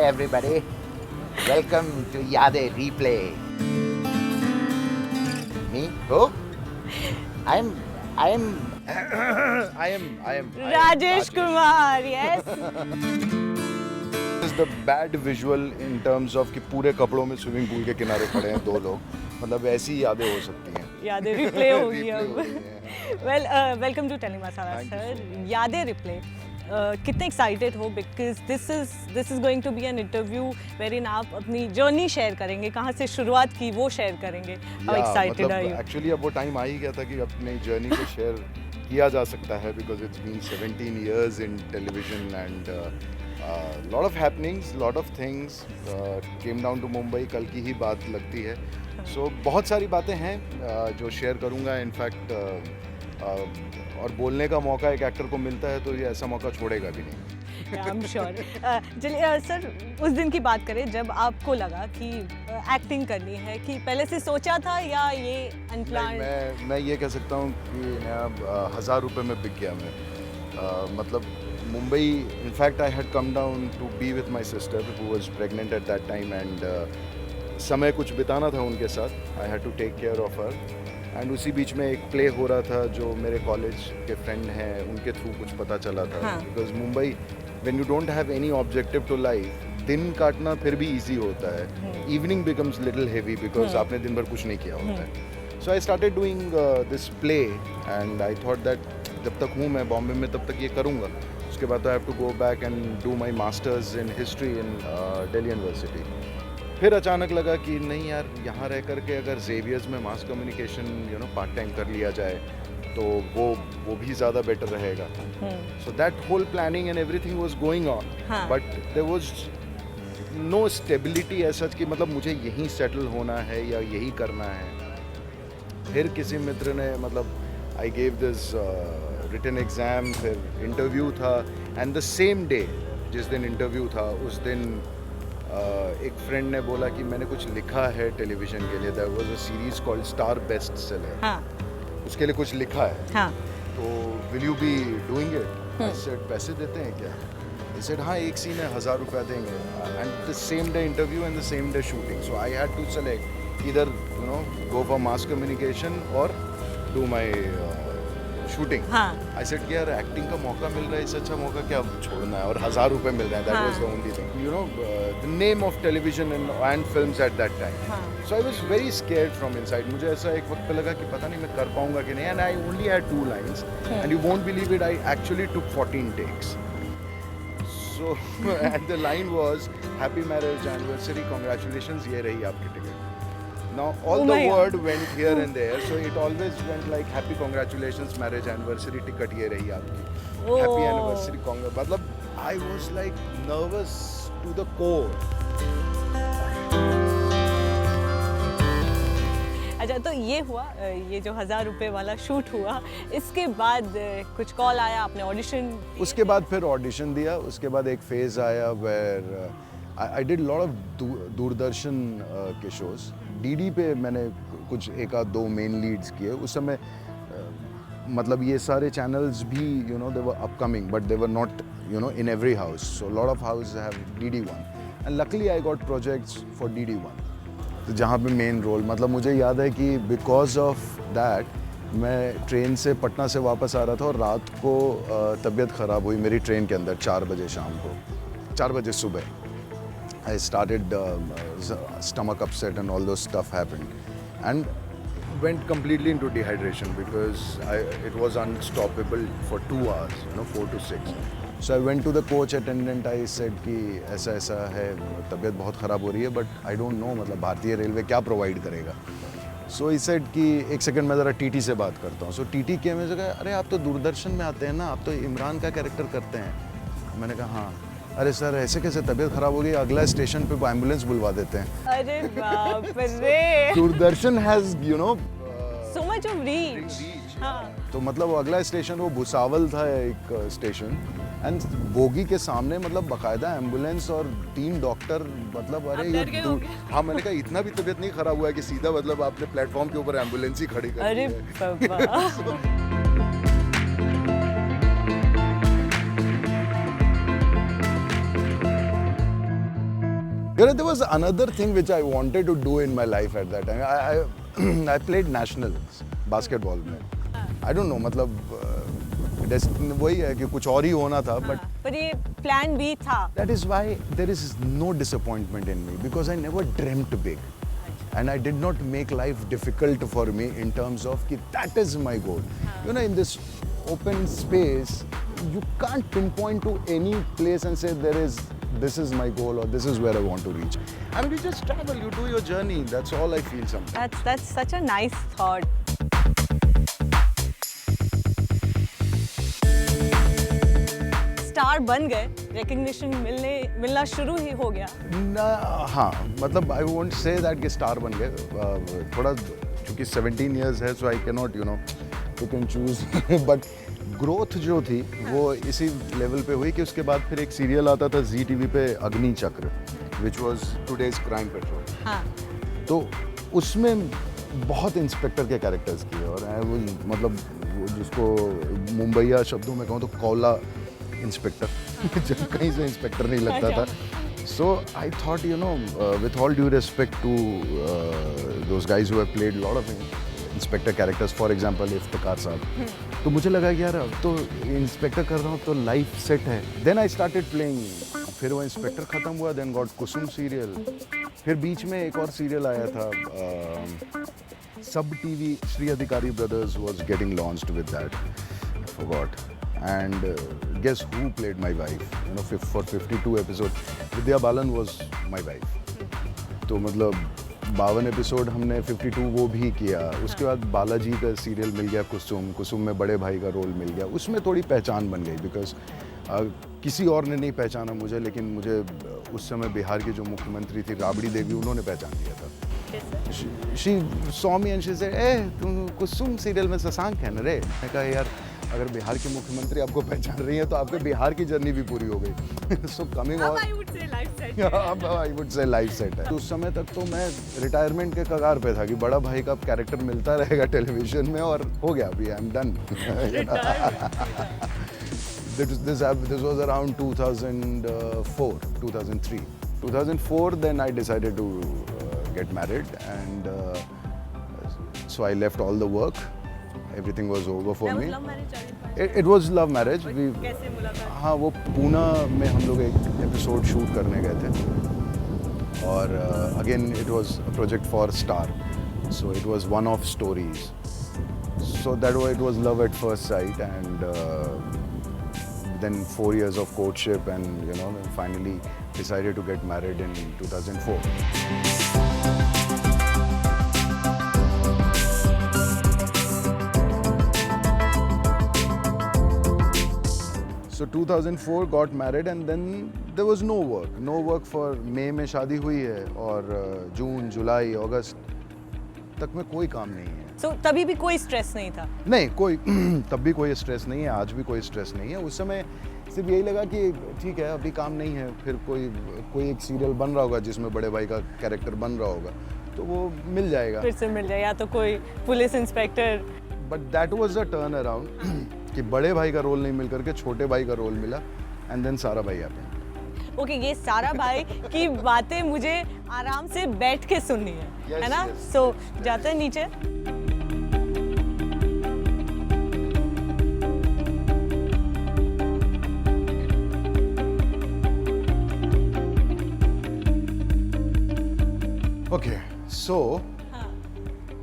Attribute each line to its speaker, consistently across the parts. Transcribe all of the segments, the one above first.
Speaker 1: everybody. Welcome to Yade Replay. Me? Who? I am.
Speaker 2: Rajesh Kumar, yes.
Speaker 3: This is the bad visual in terms of कि पूरे कपड़ों में swimming pool के किनारे खड़े हैं दो लोग, मतलब ऐसी यादें हो सकती हैं.
Speaker 2: यादें रिप्ले होगी
Speaker 3: Replay
Speaker 2: अब.
Speaker 3: हो रही हैं.
Speaker 2: Well, welcome to Tele Masala,
Speaker 3: Thank you
Speaker 2: sir.
Speaker 3: so much.
Speaker 2: यादें रिप्ले. कितने एक्साइटेड हो because this is going to be an interview wherein आप अपनी जर्नी शेयर करेंगे, कहाँ से शुरुआत की वो शेयर करेंगे. How excited are you?
Speaker 3: Actually अब वो टाइम आ ही गया था कि अपनी जर्नी को शेयर किया जा सकता है because it's been 17 years in television and lot of happenings, lot of things came down to Mumbai. कल की ही बात लगती है. So बहुत सारी बातें हैं जो शेयर करूँगा. इनफैक्ट और बोलने का मौका एक एक्टर को मिलता है तो ये ऐसा मौका छोड़ेगा भी नहीं.
Speaker 2: I am sure. चलिए सर, उस दिन की बात करें जब आपको लगा कि एक्टिंग करनी है, कि पहले से सोचा था या ये अनप्लान्ड?
Speaker 3: मैं ये कह सकता हूँ कि मैं 1000 रुपये में बिक गया. मैं मतलब Mumbai, in fact I had come down to be with my sister who was pregnant at that time and समय कुछ बिताना था उनके साथ. I had to take care of her and उसी बीच में एक प्ले हो रहा था जो मेरे कॉलेज के फ्रेंड हैं उनके थ्रू कुछ पता चला था. Because Mumbai when you don't have any objective to life, दिन काटना फिर भी ईजी होता है. Evening becomes little heavy because आपने दिन भर कुछ नहीं किया होता है. So I started doing this play and I thought that जब तक हूँ मैं बॉम्बे में तब तक ये करूँगा. उसके बाद I have to go back and do my masters in history in Delhi university. फिर अचानक लगा कि नहीं यार, यहाँ रह करके अगर जेवियर्स में मास कम्युनिकेशन पार्ट टाइम कर लिया जाए तो वो भी ज़्यादा बेटर रहेगा. So that whole planning and everything was going on, but there was no stability ऐसा कि मतलब मुझे यहीं सेटल होना है या यही करना है. फिर किसी मित्र ने मतलब I gave this written exam, फिर इंटरव्यू था एंड द सेम डे जिस दिन इंटरव्यू था उस दिन एक फ्रेंड ने बोला कि मैंने कुछ लिखा है टेलीविजन के लिए. There was a series called Star Best Seller. उसके लिए कुछ लिखा है. तो will you be doing it? I said पैसे देते हैं क्या? ही सेड हाँ, एक सीन है 1000 रुपया देंगे. And the same day interview and the same day shooting. So I had to select either go for mass communication or do my shooting. I said कि यार एक्टिंग का मौका मिल रहा है, इससे अच्छा मौका क्या छोड़ना है, और 1000 रुपये मिल रहे हैं. That was the only thing, the name of television and films eight that time. So I was very scared from inside. मुझे ऐसा एक वक्त पे लगा कि पता नहीं मैं कर पाऊंगा कि नहीं. And I only had 2 lines and you won't believe it, I actually took 14 takes. So and the line was happy marriage anniversary, congratulations, ये रही आपकी ticket. Now all the word went here and there, so it always went like happy congratulations marriage anniversary ticket ये रही आपकी. Happy anniversary मतलब I was like nervous to the core.
Speaker 2: अच्छा, तो ये हुआ, ये जो 1000 रुपये वाला शूट हुआ, इसके बाद कुछ कॉल आया, आपने ऑडिशन?
Speaker 3: उसके बाद फिर ऑडिशन दिया. उसके बाद एक फेज आया where I did lot of Doordarshan के शोज. डीडी पे मैंने कुछ एक आध 2 मेन लीड्स किए. उस समय मतलब ये सारे चैनल्स भी they were upcoming but they were not in every house. So lot of house have DD1 and luckily I got projects for DD1. तो जहाँ पे मेन रोल, मतलब मुझे याद है कि बिकॉज ऑफ दैट मैं ट्रेन से पटना से वापस आ रहा था और रात को तबीयत ख़राब हुई मेरी ट्रेन के अंदर 4 बजे शाम को, 4 बजे सुबह. I started stomach upset and all those stuff happened and went completely into dehydration because it was unstoppable for 2 hours, 4 to 6. So I went to the coach attendant. I said कि ऐसा है, तबीयत बहुत ख़राब हो रही है but I don't know मतलब भारतीय रेलवे क्या प्रोवाइड करेगा. So he said कि एक सेकंड मैं ज़रा TT से बात करता हूँ. So TT के मैं कहा अरे आप तो दूरदर्शन में आते हैं ना, आप तो इमरान का कैरेक्टर करते हैं. मैंने कहा हाँ. अरे सर ऐसे कैसे, तबीयत खराब हो गई, अगला स्टेशन पे एम्बुलेंस बुलवा देते हैं.
Speaker 2: अरे बाप रे.
Speaker 3: Doordarshan has
Speaker 2: so much of reach.
Speaker 3: तो मतलब वो अगला स्टेशन वो भुसावल था एक स्टेशन एंड बोगी के सामने मतलब बाकायदा एम्बुलेंस और 3 डॉक्टर. मतलब अरे ये हाँ, मैंने कहा इतना भी तबीयत नहीं खराब हुआ है कि सीधा मतलब आपने प्लेटफॉर्म के ऊपर एम्बुलेंस ही खड़ी कर दी है.
Speaker 2: अरे बाबा.
Speaker 3: There was another thing which I wanted to do in my life at that time. I played nationals basketball में. I don't know, मतलब वही है कि कुछ और ही होना था, but
Speaker 2: पर ये प्लान भी था.
Speaker 3: that is why there is no disappointment in me, because I never dreamt big. And I did not make life difficult for me in terms of कि that is my goal. You know, in this open space, you can't pinpoint to any place and say this is my goal or this is where I want to reach. I mean, you just travel, you do your journey. That's all I feel sometimes.
Speaker 2: That's such a nice thought. Star बन गए, recognition मिलना शुरू ही हो गया.
Speaker 3: हाँ, मतलब I won't say that कि star बन गए. थोड़ा चूँकि 17 years है, so I cannot, you know, pick and choose. But growth जो थी वो इसी लेवल पे हुई कि उसके बाद फिर एक सीरियल आता था जी टीवी पे, अग्नि चक्र, which was today's crime patrol.
Speaker 2: हाँ.
Speaker 3: तो उसमें बहुत इंस्पेक्टर के कैरेक्टर्स किए और वो मतलब वो जिसको मुंबईया शब्दों में कहूँ तो कौला इंस्पेक्टर, जब कहीं से इंस्पेक्टर नहीं लगता था. So I thought, you know, with all due respect to those guys who have played a lot of inspector characters, for example Iftikhar साहब, तो मुझे लगा कि यार अब तो इंस्पेक्टर कर रहा हूँ तो लाइफ सेट है. Then I started playing. फिर वो इंस्पेक्टर ख़त्म हुआ, देन गॉट कुसुम सीरियल. फिर बीच में एक और सीरियल आया था सब टीवी, श्री अधिकारी brothers was getting launched with that, I forgot. And guess who played my wife? You know, for 52 episodes, Vidya Balan was my wife. तो मतलब 52 एपिसोड हमने 52 वो भी किया. उसके बाद बालाजी का सीरियल मिल गया कुसुम में बड़े भाई का रोल मिल गया. उसमें थोड़ी पहचान बन गई, बिकॉज किसी और ने नहीं पहचाना मुझे, लेकिन मुझे उस समय बिहार की जो मुख्यमंत्री थी राबड़ी देवी, उन्होंने पहचान लिया था. She saw me and she said, ए तुम कुसुम सीरियल में शशांक है ना रे. मैं कहा यार अगर बिहार की मुख्यमंत्री आपको पहचान रही है तो आपके बिहार की जर्नी भी पूरी हो गई. So coming on,
Speaker 2: I would say life set.
Speaker 3: अब I would say life set है. उस समय तक तो मैं रिटायरमेंट के कगार पे था कि बड़ा भाई का कैरेक्टर मिलता रहेगा टेलीविजन में, और हो गया अभी. I am done. This was around 2004, 2003. 2004, then I decided to get married, and so I left all the work. Everything was over for me.
Speaker 2: Love marriage.
Speaker 3: It was love marriage.
Speaker 2: कैसे मुलाकात?
Speaker 3: हाँ, वो पूना में हम लोग एक एपिसोड शूट करने गए थे, और again it was a project for star, so it was one of stories. So that was, it was love at first sight, and then 4 years of courtship, and you know, finally decided to get married in 2004. So 2004 got married, and then there was no work for मई में शादी हुई है, और जून, जुलाई, अगस्त तक में कोई काम नहीं है.
Speaker 2: So तभी भी कोई स्ट्रेस नहीं था?
Speaker 3: नहीं, कोई तब भी कोई स्ट्रेस नहीं है, आज भी कोई स्ट्रेस नहीं है. उस समय सिर्फ यही लगा कि ठीक है अभी काम नहीं है, फिर कोई एक सीरियल बन रहा होगा जिसमें बड़े भाई का कैरेक्टर बन रहा होगा तो वो मिल जाएगा,
Speaker 2: फिर से मिल जाए, या तो कोई police inspector.
Speaker 3: But that was a turn around कि बड़े भाई का रोल नहीं मिल करके छोटे भाई का रोल मिला, एंड देन सारा भाई हैपेंड.
Speaker 2: ओके, ये सारा भाई की बातें मुझे आराम से बैठ के सुननी है,
Speaker 3: Yes,
Speaker 2: है ना?
Speaker 3: yes,
Speaker 2: सो जाते हैं नीचे.
Speaker 3: Okay, so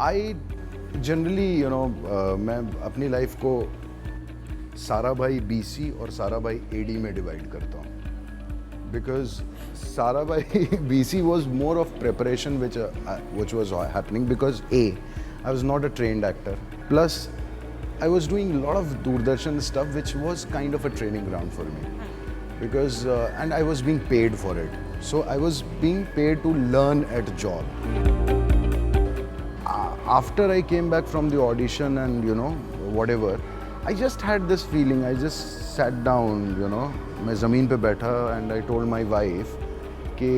Speaker 3: I generally you know, मैं अपनी लाइफ को सारा भाई BC और सारा भाई AD में डिवाइड करता हूँ, बिकॉज सारा भाई BC was more of preparation which was happening, because I was not a trained actor, plus I was doing a lot of Doordarshan stuff which was kind of a training ground for me, because and I was being paid for it, so I was being paid to learn at job. After I came back from the audition and you know whatever, I just had this feeling. I just sat down, you know, मैं ज़मीन पे बैठा, and I told my wife कि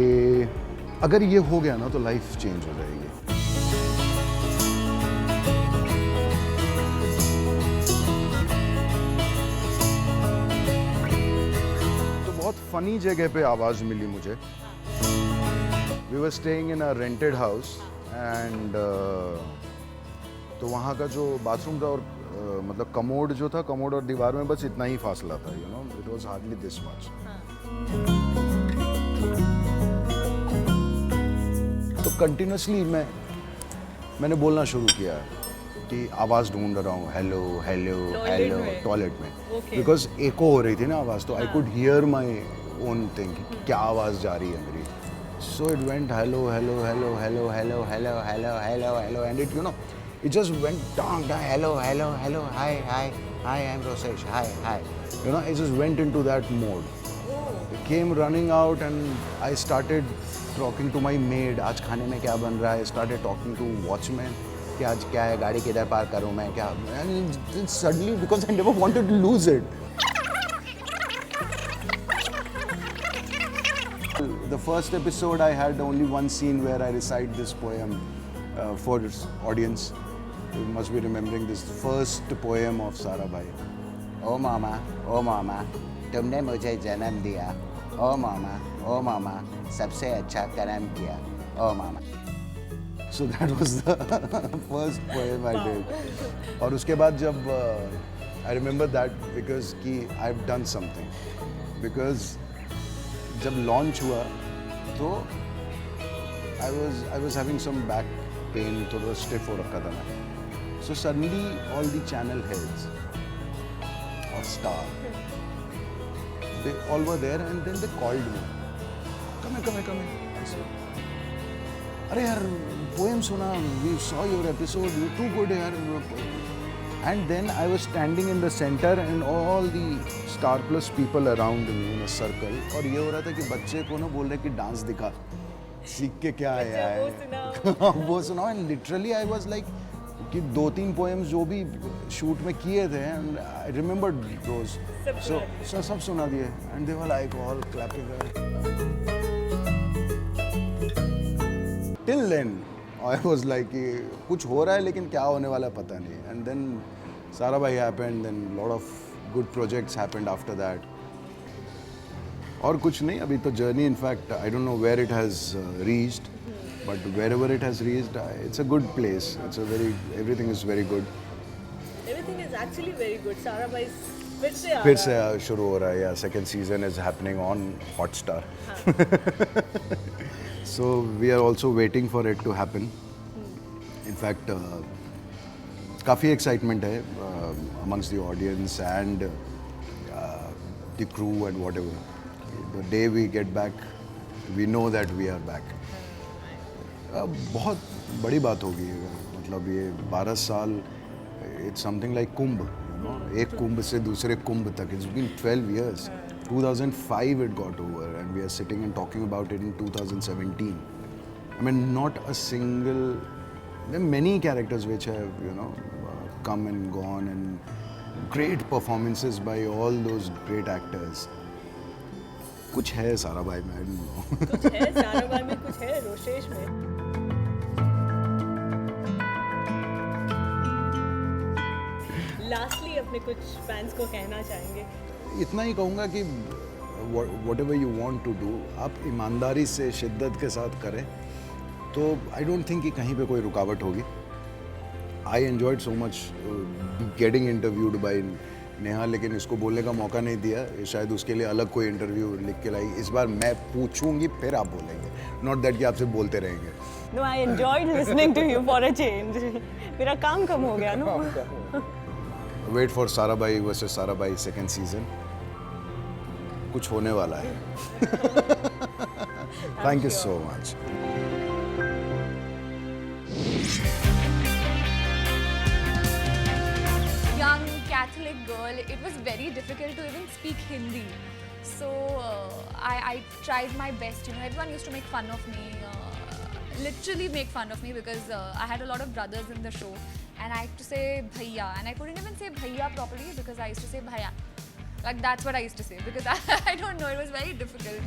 Speaker 3: अगर ये हो गया ना तो लाइफ चेंज हो जाएगी. तो बहुत फनी जगह पे आवाज़ मिली मुझे. We were staying in a rented house and तो वहाँ का जो बाथरूम था और मतलब कमोड जो था, कमोड और दीवार में बस इतना ही फासला था, you know, it was hardly this much. तो कंटिन्यूसली मैंने बोलना शुरू किया कि आवाज़ ढूंढ रहा हूँ, हेलो हेलो हेलो, टॉयलेट में, बिकॉज एको हो रही थी ना आवाज़, तो I could hear my own thing, क्या आवाज़ जा रही है मेरी। So it went hello hello hello hello hello hello hello hello hello and it, you know, it just went down, hello, hello, hello, hi, hi, hi, I'm Rosesh, hi, hi. You know, it just went into that mode. It came running out and I started talking to my maid, आज खाने में क्या बन रहा है? I started talking to watchman, कि आज क्या है, गाड़ी किधर पार्क करूँ मैं, क्या? And suddenly, because I never wanted to lose it. The first episode I had only one scene where I recite this poem for audience. You must be remembering this first poem of Sarabhai. Oh mama, तुमने मुझे जन्म दिया. Oh mama, सबसे अच्छा कर्म किया. Oh mama. So that was the first poem I did. और उसके बाद जब I remember that because कि I've done something. Because जब launch हुआ तो I was having some back pain, थोड़ा stiff हो रखा था मैं. So suddenly all the channel heads of Star, they all were there and then they called me. Come here. I said, अरे यार poem सुना, we saw your episode, you're too good यार. And then I was standing in the center and all the Star Plus people around me in a circle. और ये हो रहा था कि बच्चे को ना बोल रहे कि डांस दिखा, सीख के क्या आया है, वो सुनाओ. And literally I was like कि 2-3 पोएम्स जो भी शूट में किए थे, एंड आई रिमेंबर दोस, सो सब सुना दिए and they were like all clapping. Till then I was like कि कुछ हो रहा है लेकिन क्या होने वाला है पता नहीं. And then Sarabhai happened, then lot of good projects happened after that. और कुछ नहीं, अभी तो journey, in fact I don't know where it has reached, but wherever it has reached, it's a good place. Everything is very good.
Speaker 2: Everything is actually very good. Sarabhai
Speaker 3: फिर से शुरू हो रहा है. Yeah, second season is happening on Hotstar. So we are also waiting for it to happen. In fact, काफ़ी excitement है amongst the audience and the crew and whatever. The day we get back, we know that we are back. बहुत बड़ी बात होगी, मतलब ये 12 साल, it's something like Kumbh, you know, एक कुंभ से दूसरे कुंभ तक. It's been 12 years. 2005 it got over and we are sitting and talking about it in 2017. I mean, not a single, there are many characters which have, you know, come and gone, and great performances by all those great actors. कुछ है साराभाई में, I don't know.
Speaker 2: कुछ है साराभाई में, कुछ है रोशेश में. Lastly अपने कुछ फैंस को कहना चाहेंगे?
Speaker 3: इतना ही कहूँगा कि whatever you want to do, आप ईमानदारी से, शिद्दत के साथ करें तो आई डोंट थिंक कि कहीं पे कोई रुकावट होगी. I enjoyed so much getting interviewed bye Neha, लेकिन इसको बोलने का मौका नहीं दिया. शायद उसके लिए अलग कोई इंटरव्यू लिख के लाई. इस बार मैं पूछूंगी फिर आप बोलेंगे, नॉट दैट कि आपसे बोलते रहेंगे.
Speaker 2: No, I enjoyed listening to you for a change. मेरा काम कम हो गया ना.
Speaker 3: Wait for Sarabhai versus Sarabhai second season. कुछ होने वाला है. Thank you so much.
Speaker 4: Young Catholic girl, it was very difficult to even speak Hindi. So I tried my best. You know, everyone used to make fun of me, literally make fun of me, because I had a lot of brothers in the show, and I had to say bhaiya, and I couldn't even say bhaiya properly because I used to say bhaiya. Like, that's what I used to say, because I don't know, it was very difficult.